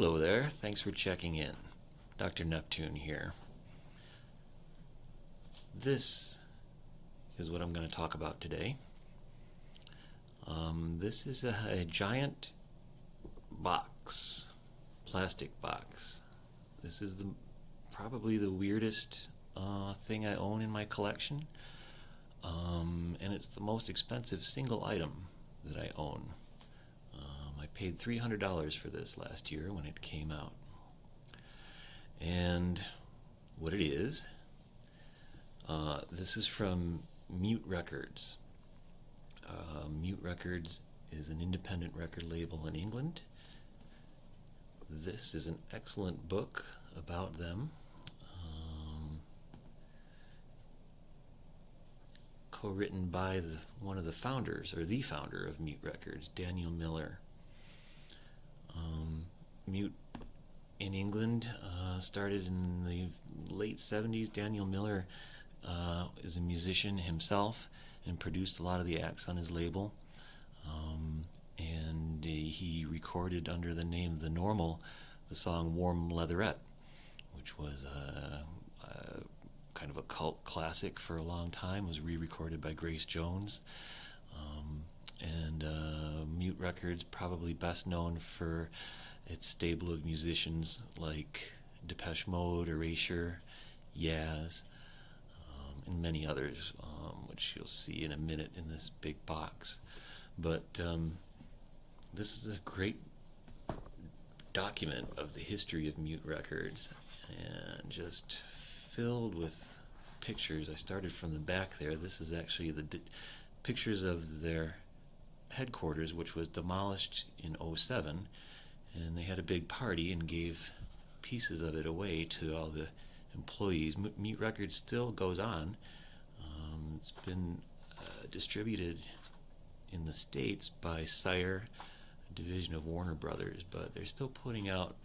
Hello there, thanks for checking in. Dr. Neptune here. This is what I'm going to talk about today. This is a giant box, plastic box. This is probably the weirdest thing I own in my collection, and it's the most expensive single item that I own. I paid $300 for this last year when it came out. And what it is, this is from Mute Records. Mute Records is an independent record label in England. This is an excellent book about them, co-written by one of the founders, or the founder of Mute Records, Daniel Miller. Mute in England started in the late 70s. Daniel Miller is a musician himself and produced a lot of the acts on his label. And he recorded under the name The Normal the song Warm Leatherette, which was kind of a cult classic for a long time. It was re-recorded by Grace Jones. And Mute Records, probably best known for its stable of musicians like Depeche Mode, Erasure, Yaz, and many others, which you'll see in a minute in this big box. But this is a great document of the history of Mute Records, and just filled with pictures. I started from the back there. This is actually the pictures of their headquarters, which was demolished in '07, and they had a big party and gave pieces of it away to all the employees. Mute Records still goes on. It's been distributed in the States by Sire, a division of Warner Brothers, but they're still putting out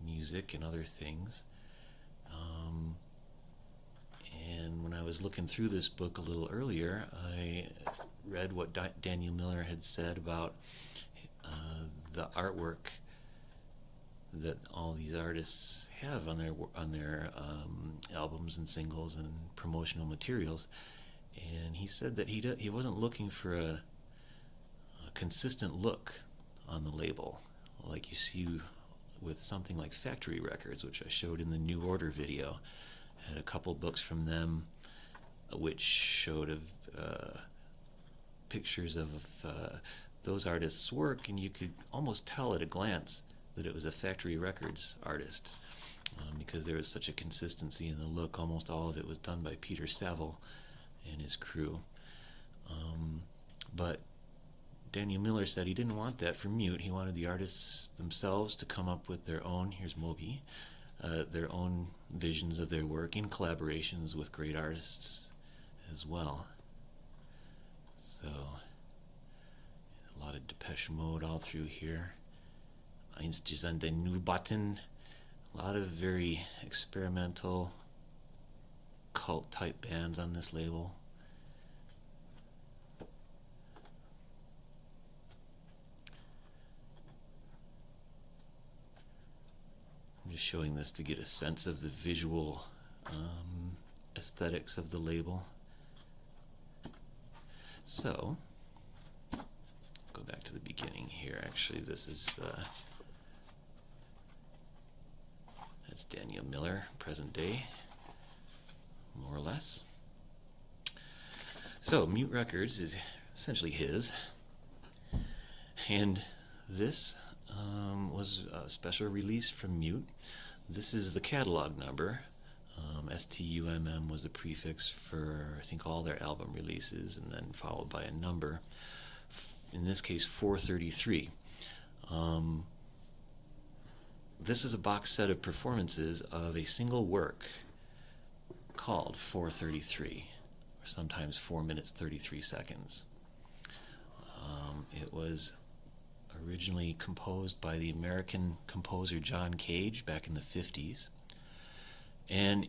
music and other things. And when I was looking through this book a little earlier, I read what Daniel Miller had said about the artwork that all these artists have on their albums and singles and promotional materials. And he said that he wasn't looking for a consistent look on the label like you see with something like Factory Records, which I showed in the New Order video. I had a couple books from them which showed pictures of those artists' work, and you could almost tell at a glance that it was a Factory Records artist, because there was such a consistency in the look. Almost all of it was done by Peter Saville and his crew. But Daniel Miller said he didn't want that for Mute. He wanted the artists themselves to come up with their own, here's Moby, their own visions of their work in collaborations with great artists as well. So, a lot of Depeche Mode all through here. Eins an den Nubaten. A lot of very experimental cult type bands on this label. I'm just showing this to get a sense of the visual aesthetics of the label. So, go back to the beginning here. Actually, this is that's Daniel Miller, present day, more or less. So, Mute Records is essentially his, and this was a special release from Mute. This is the catalog number. STUMM was the prefix for, I think, all their album releases, and then followed by a number. In this case, 433. This is a box set of performances of a single work called 433, or sometimes 4 minutes 33 seconds. It was originally composed by the American composer John Cage back in the 50s. And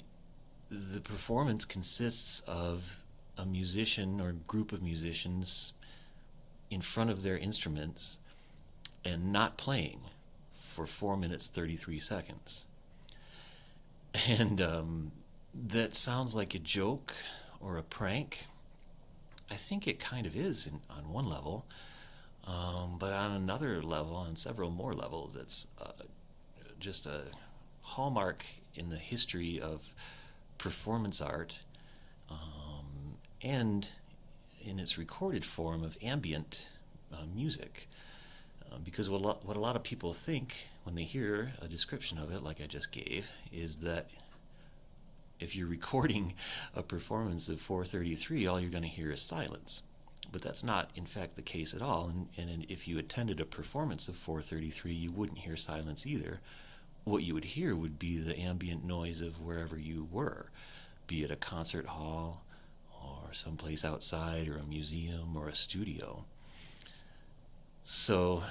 the performance consists of a musician or group of musicians in front of their instruments and not playing for 4 minutes 33 seconds. And that sounds like a joke or a prank. I think it kind of is on one level, but on another level, on several more levels, it's just a hallmark in the history of performance art, and in its recorded form of ambient music. Because what a lot of people think when they hear a description of it, like I just gave, is that if you're recording a performance of 433, all you're going to hear is silence. But that's not, in fact, the case at all. And if you attended a performance of 433, you wouldn't hear silence either. What you would hear would be the ambient noise of wherever you were, be it a concert hall or someplace outside or a museum or a studio. So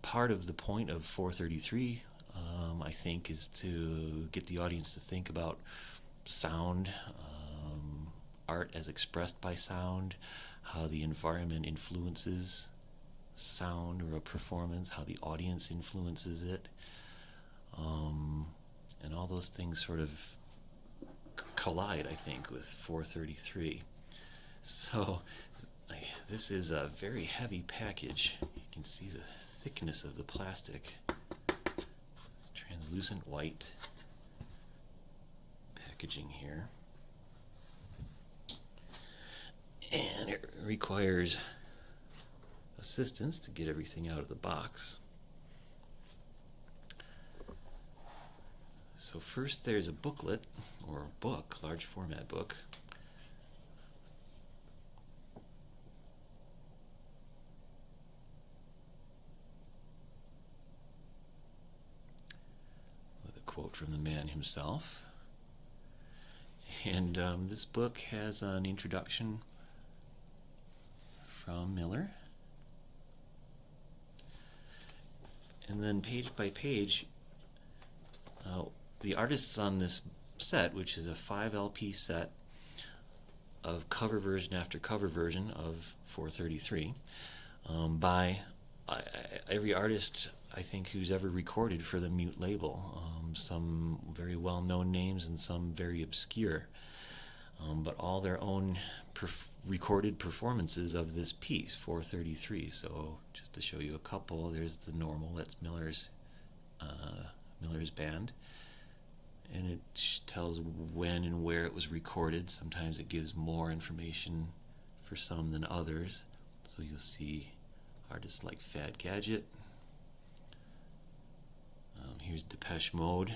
part of the point of 433, I think, is to get the audience to think about sound, art as expressed by sound, how the environment influences sound or a performance, how the audience influences it, and all those things sort of collide, I think, with 433. So this is a very heavy package. You can see the thickness of the plastic. It's translucent white packaging here. And it requires assistance to get everything out of the box. So first there's a booklet, or a book, large format book. With a quote from the man himself. And this book has an introduction from Miller. And then page by page, the artists on this set, which is a 5 LP set of cover version after cover version of 433, by every artist, I think, who's ever recorded for the Mute label. Some very well-known names and some very obscure, but all their own recorded performances of this piece, 433. So just to show you a couple, there's the normal, that's Miller's band, and it tells when and where it was recorded. Sometimes it gives more information for some than others. So you'll see artists like Fad Gadget. Here's Depeche Mode.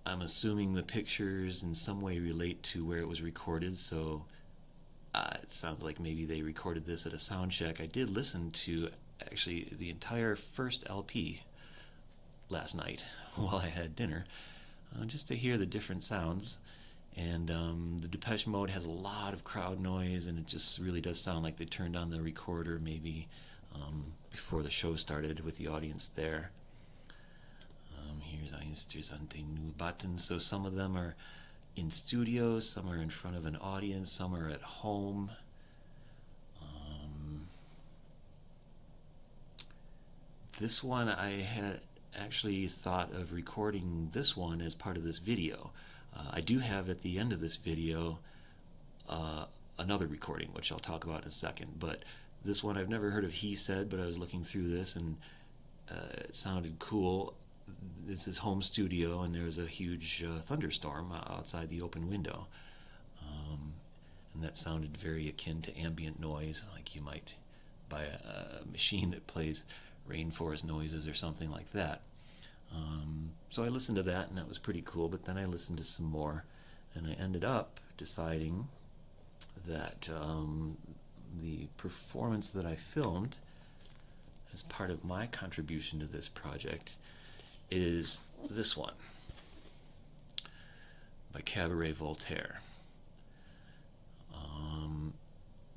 I'm assuming the pictures in some way relate to where it was recorded, so it sounds like maybe they recorded this at a sound check. I did listen to actually the entire first LP last night while I had dinner, just to hear the different sounds. And the Depeche Mode has a lot of crowd noise, and it just really does sound like they turned on the recorder maybe before the show started with the audience there. Here's Einstürzende Nubaten. So some of them are in studios, some are in front of an audience, some are at home. This one, I had actually thought of recording this one as part of this video. I do have at the end of this video another recording, which I'll talk about in a second. But this one I've never heard of He Said, but I was looking through this and it sounded cool. This is home studio, and there was a huge thunderstorm outside the open window. And that sounded very akin to ambient noise, like you might buy a machine that plays rainforest noises or something like that. So I listened to that, and that was pretty cool, but then I listened to some more, and I ended up deciding that the performance that I filmed as part of my contribution to this project is this one by Cabaret Voltaire.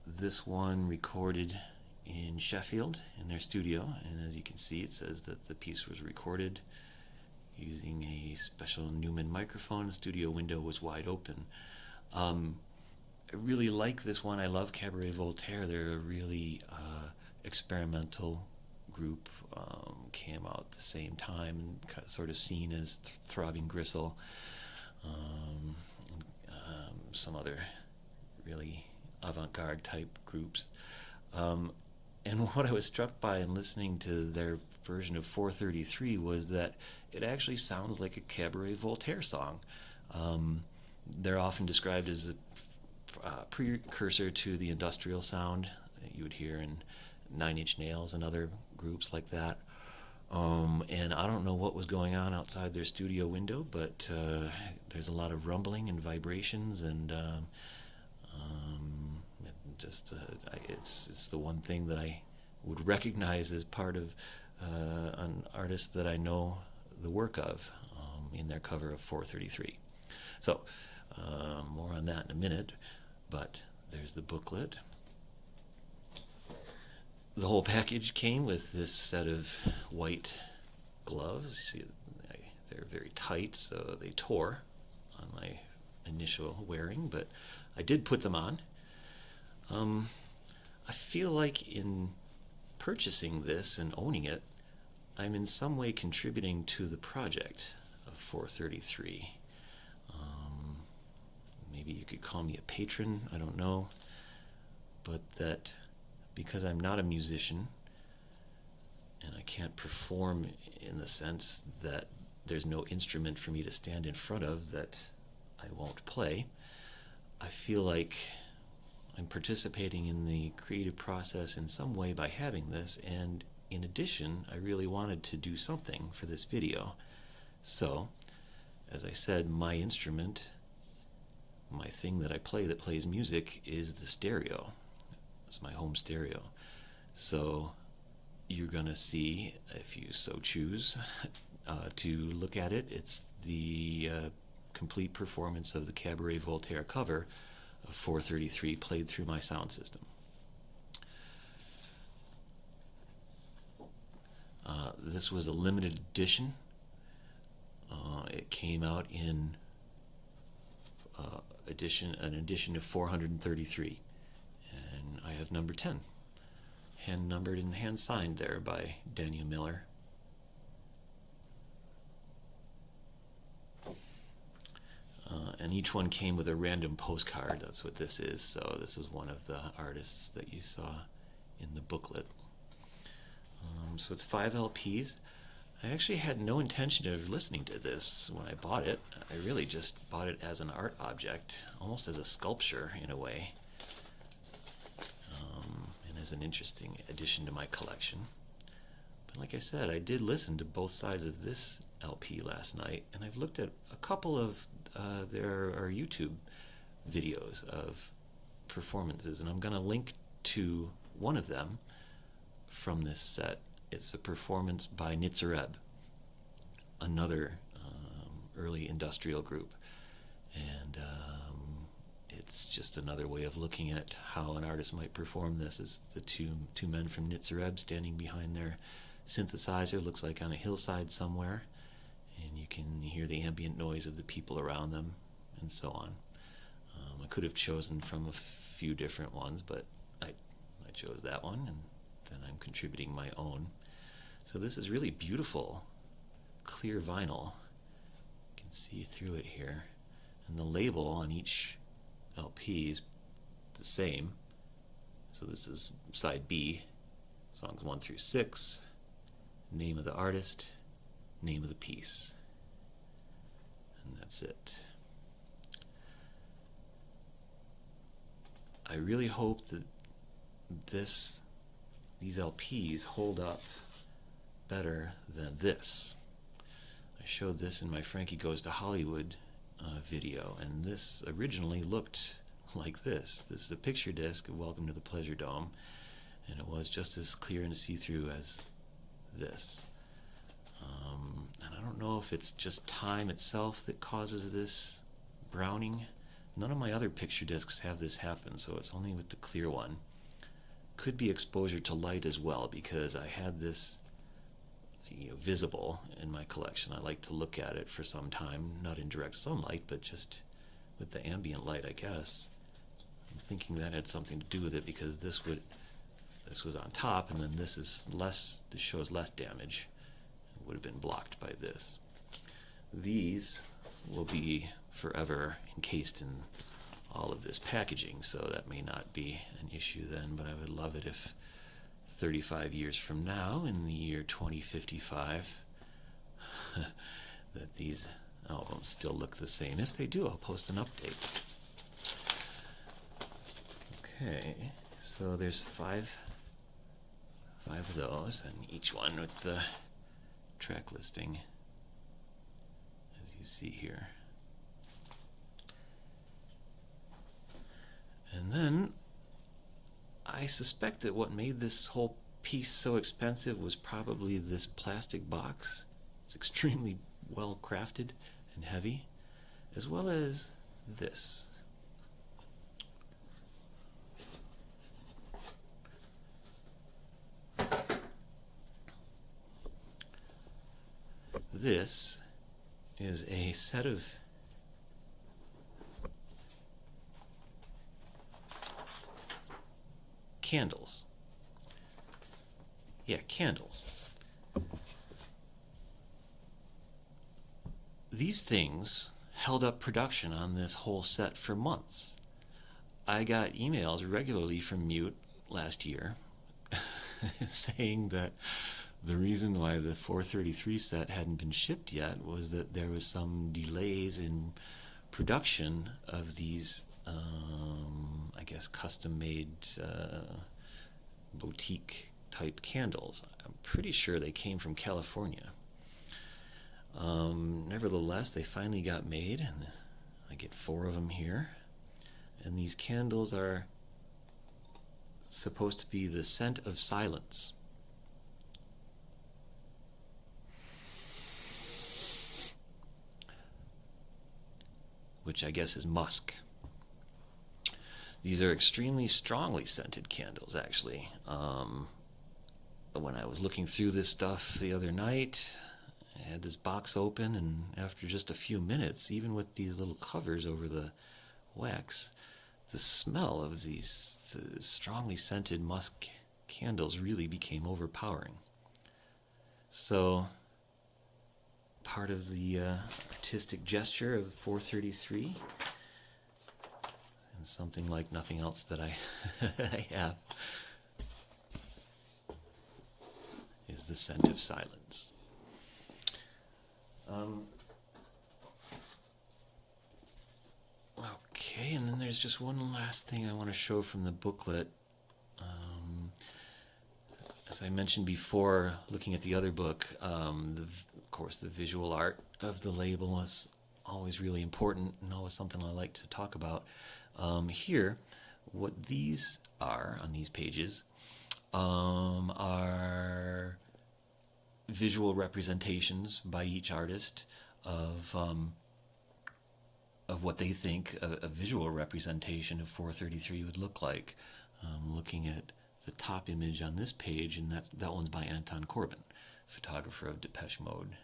This one recorded in Sheffield in their studio, and as you can see, it says that the piece was recorded using a special Neumann microphone. The studio window was wide open. I really like this one. I love Cabaret Voltaire. They're a really experimental group. came out at the same time, sort of seen as Throbbing Gristle, some other really avant-garde type groups. And what I was struck by in listening to their version of 433 was that it actually sounds like a Cabaret Voltaire song. They're often described as a precursor to the industrial sound that you would hear in Nine Inch Nails and other groups like that. And I don't know what was going on outside their studio window, but there's a lot of rumbling and vibrations, and it's the one thing that I would recognize as part of an artist that I know the work of in their cover of 433. So more on that in a minute, but there's the booklet. The whole package came with this set of white gloves. See, they're very tight, so they tore on my initial wearing, but I did put them on. I feel like in purchasing this and owning it, I'm in some way contributing to the project of 433. Maybe you could call me a patron, I don't know, but that because I'm not a musician and I can't perform in the sense that there's no instrument for me to stand in front of that I won't play, I feel like I'm participating in the creative process in some way by having this, and in addition, I really wanted to do something for this video. So, as I said, my instrument, my thing that I play that plays music, is the stereo. It's my home stereo. So you're going to see, if you so choose to look at it, it's the complete performance of the Cabaret Voltaire cover of 433 played through my sound system. This was a limited edition. It came out in an edition of 433. And I have number 10, hand numbered and hand signed there by Daniel Miller. And each one came with a random postcard. That's what this is. So this is one of the artists that you saw in the booklet. So it's 5 LPs. I actually had no intention of listening to this when I bought it. I really just bought it as an art object, almost as a sculpture in a way. And as an interesting addition to my collection. But like I said, I did listen to both sides of this LP last night, and I've looked at a couple of their YouTube videos of performances, and I'm going to link to one of them from this set. It's a performance by Nitzer Ebb, another early industrial group, and it's just another way of looking at how an artist might perform this. Is the two men from Nitzer Ebb standing behind their synthesizer, looks like on a hillside somewhere, and you can hear the ambient noise of the people around them, and so on. I could have chosen from a few different ones, but I chose that one, and then I'm contributing my own. So this is really beautiful, clear vinyl. You can see through it here, and the label on each LP is the same. So this is side B, songs 1 through 6, name of the artist, name of the piece, and that's it. I really hope that these LPs hold up better than this. I showed this in my Frankie Goes to Hollywood video, and this originally looked like this. This is a picture disc of Welcome to the Pleasure Dome, and it was just as clear and see-through as this. And I don't know if it's just time itself that causes this browning. None of my other picture discs have this happen, so it's only with the clear one. Could be exposure to light as well, because I had this visible in my collection. I like to look at it for some time, not in direct sunlight, but just with the ambient light, I guess. I'm thinking that had something to do with it, because this would this was on top, and then this is less. This shows less damage. It would have been blocked by this. These will be forever encased in all of this packaging, so that may not be an issue then, but I would love it if 35 years from now, in the year 2055, that these albums still look the same. If they do, I'll post an update. Okay, so there's five of those, and each one with the track listing, as you see here. And then I suspect that what made this whole piece so expensive was probably this plastic box. It's extremely well crafted and heavy, as well as this. This is a set of candles. Yeah, candles. These things held up production on this whole set for months. I got emails regularly from Mute last year saying that the reason why the 433 set hadn't been shipped yet was that there was some delays in production of these, I guess, custom-made boutique-type candles. I'm pretty sure they came from California. Nevertheless, they finally got made, and I get 4 of them here. And these candles are supposed to be the scent of silence. Which I guess is musk. These are extremely strongly scented candles, actually. When I was looking through this stuff the other night, I had this box open, and after just a few minutes, even with these little covers over the wax, the smell of these strongly scented musk candles really became overpowering. So, part of the artistic gesture of 433, and something like nothing else that I have, is the scent of silence. Okay, and then there's just one last thing I want to show from the booklet. As I mentioned before, looking at the other book, of course, the visual art of the label is always really important and always something I like to talk about. Here, what these are on these pages are visual representations by each artist of what they think a visual representation of 433 would look like. Looking at the top image on this page, and that one's by Anton Corbin, photographer of Depeche Mode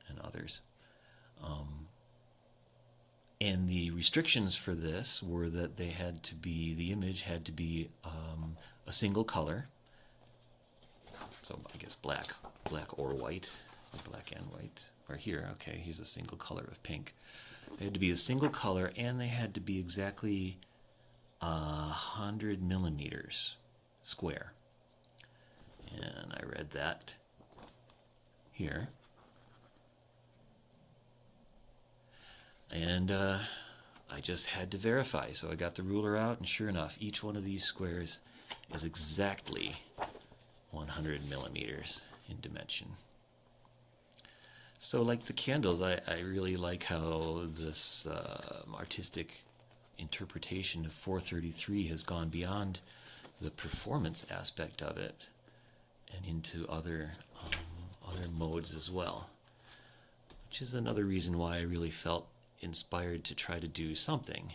and others. And the restrictions for this were that the image had to be a single color. So I guess black or white, or black and white. Or here, okay, here's a single color of pink. They had to be a single color, and they had to be exactly 100 millimeters square. And I read that here. And I just had to verify, so I got the ruler out, and sure enough, each one of these squares is exactly 100 millimeters in dimension. So like the candles, I really like how this artistic interpretation of 433 has gone beyond the performance aspect of it and into other modes as well, which is another reason why I really felt inspired to try to do something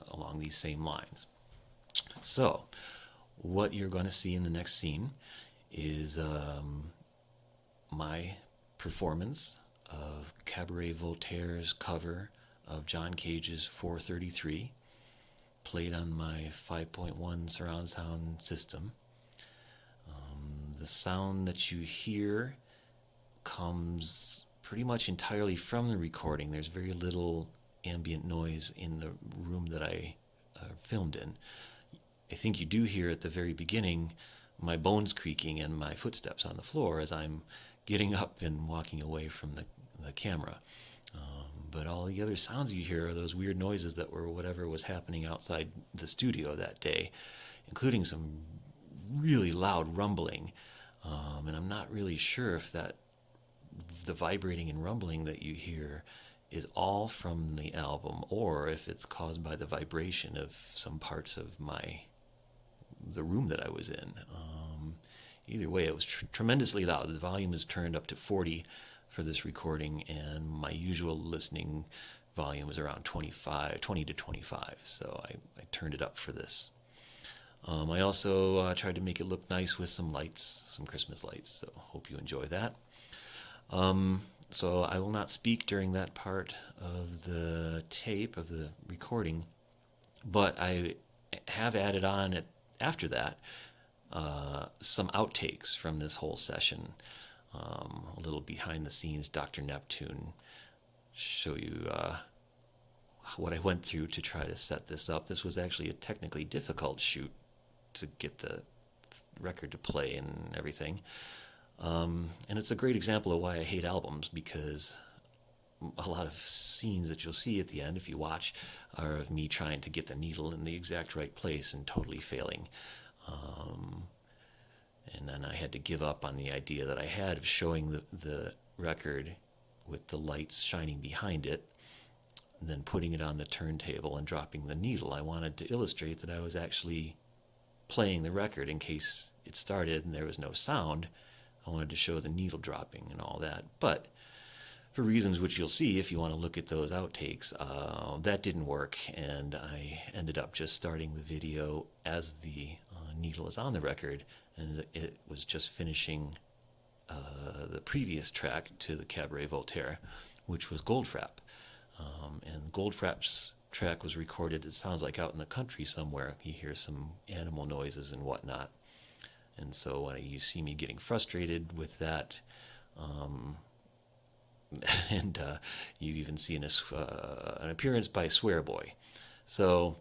along these same lines. So what you're going to see in the next scene is my performance of Cabaret Voltaire's cover of John Cage's 433. played on my 5.1 surround sound system. The sound that you hear comes pretty much entirely from the recording. There's very little ambient noise in the room that I filmed in. I think you do hear at the very beginning my bones creaking and my footsteps on the floor as I'm getting up and walking away from the camera. But all the other sounds you hear are those weird noises that were whatever was happening outside the studio that day, including some really loud rumbling. And I'm not really sure if the vibrating and rumbling that you hear is all from the album or if it's caused by the vibration of some parts of the room that I was in. Either way, it was tremendously loud. The volume is turned up to 40 for this recording, and my usual listening volume is around 20 to 25, so I turned it up for this. I also tried to make it look nice with some lights, some Christmas lights, so hope you enjoy that. So I will not speak during that part of the tape, of the recording, but I have added on after that some outtakes from this whole session. A little behind the scenes Dr. Neptune, show you what I went through to try to set this up. This was actually a technically difficult shoot to get the record to play and everything. And it's a great example of why I hate albums, because a lot of scenes that you'll see at the end, if you watch, are of me trying to get the needle in the exact right place and totally failing. And then I had to give up on the idea that I had of showing the record with the lights shining behind it, and then putting it on the turntable and dropping the needle. I wanted to illustrate that I was actually playing the record in case it started and there was no sound. I wanted to show the needle dropping and all that. But for reasons which you'll see if you want to look at those outtakes, that didn't work, and I ended up just starting the video as the needle is on the record, and it was just finishing the previous track to the Cabaret Voltaire, which was Goldfrapp. And Goldfrapp's track was recorded, it sounds like, out in the country somewhere. You hear some animal noises and whatnot. And so when you see me getting frustrated with that, and you even see an appearance by Swear Boy. So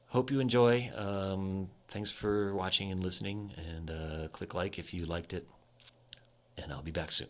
hope you enjoy. Thanks for watching and listening, and click like if you liked it, and I'll be back soon.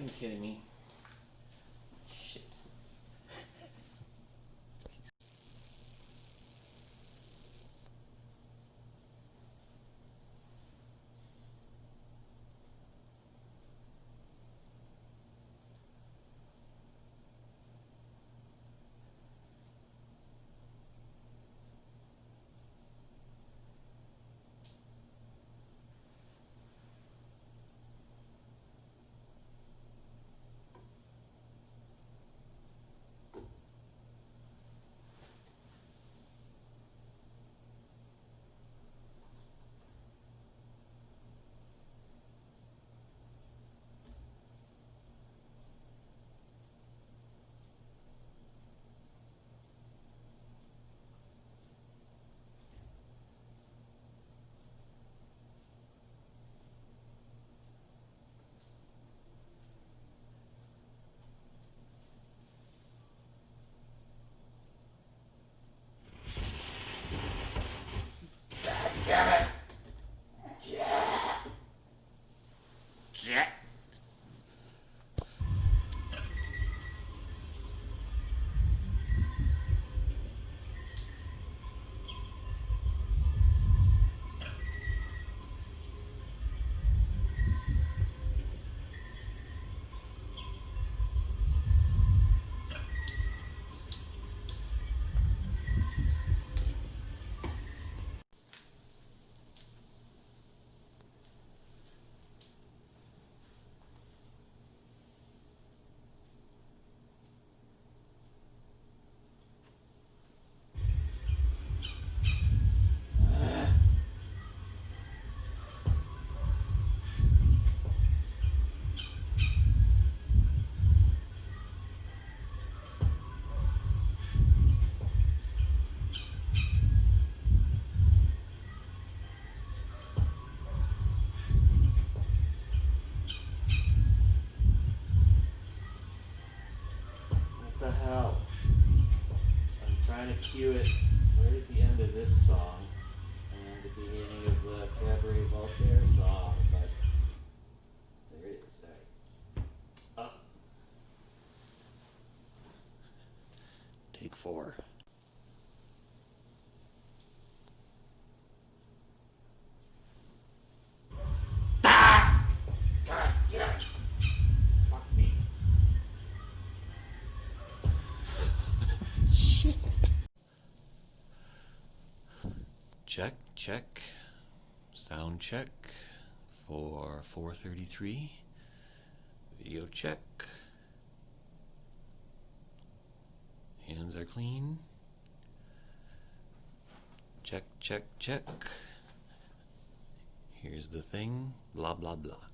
fucking kidding me? Shit. Damn it! Yeah. Yeah. What the hell? I'm trying to cue it right at the end of this song and the beginning of the Cabaret Voltaire song, but there it is. All right. Up. Take 4. Ah! God damn it. Fuck me. Shit. Check, check. Sound check for 4:33. Video check. Hands are clean. Check, check, check. Here's the thing. Blah, blah, blah.